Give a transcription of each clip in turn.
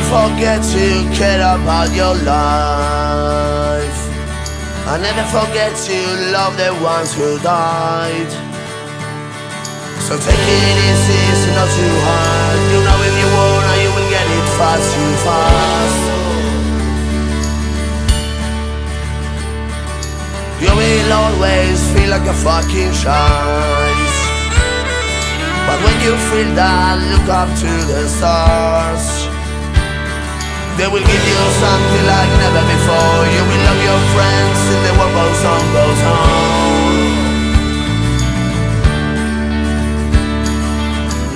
forget to care about your life. I never forget to love the ones who died. So take it easy, it's not too hard. You know if you wanna, you will get it fast, too fast. You will always feel like a fucking choice. But when you feel that, look up to the stars. They will give you something like never before. You will love your friends and the world goes on, goes on.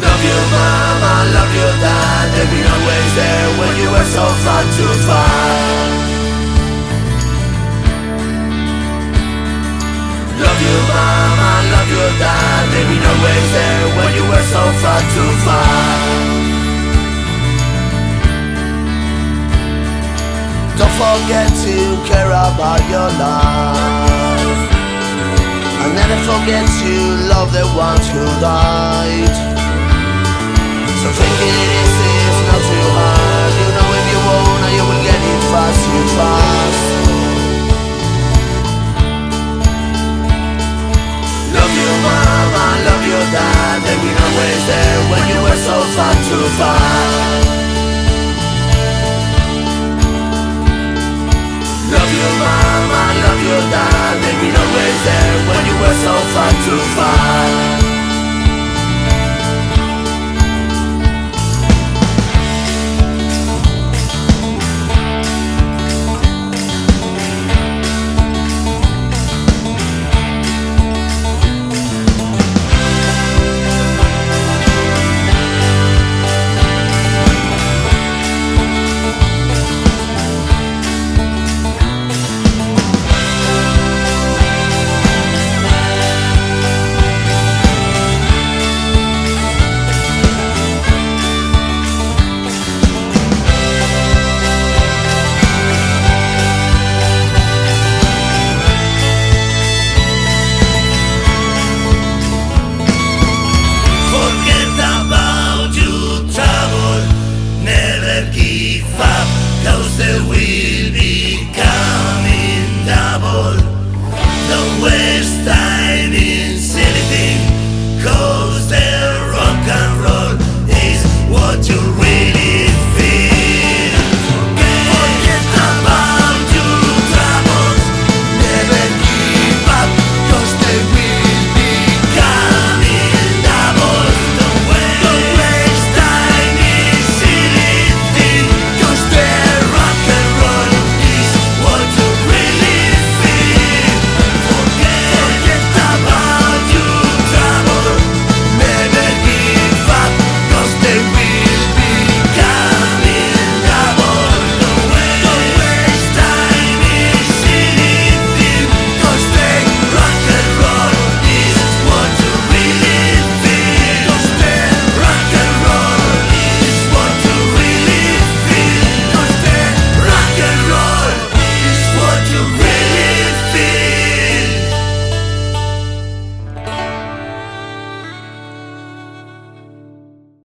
Love your mama, love your dad. They've been always there when you were so far too far. Love your mama, love your dad. They've been always there when you were so far too far. Don't forget to care about your life. And never forget to love the ones who died. So take it easy, it's not too hard. You know if you wanna, you will get it fast, too fast. Love your mama, love your dad. They've been always there when you were so far too far. Love your mama, love your dad.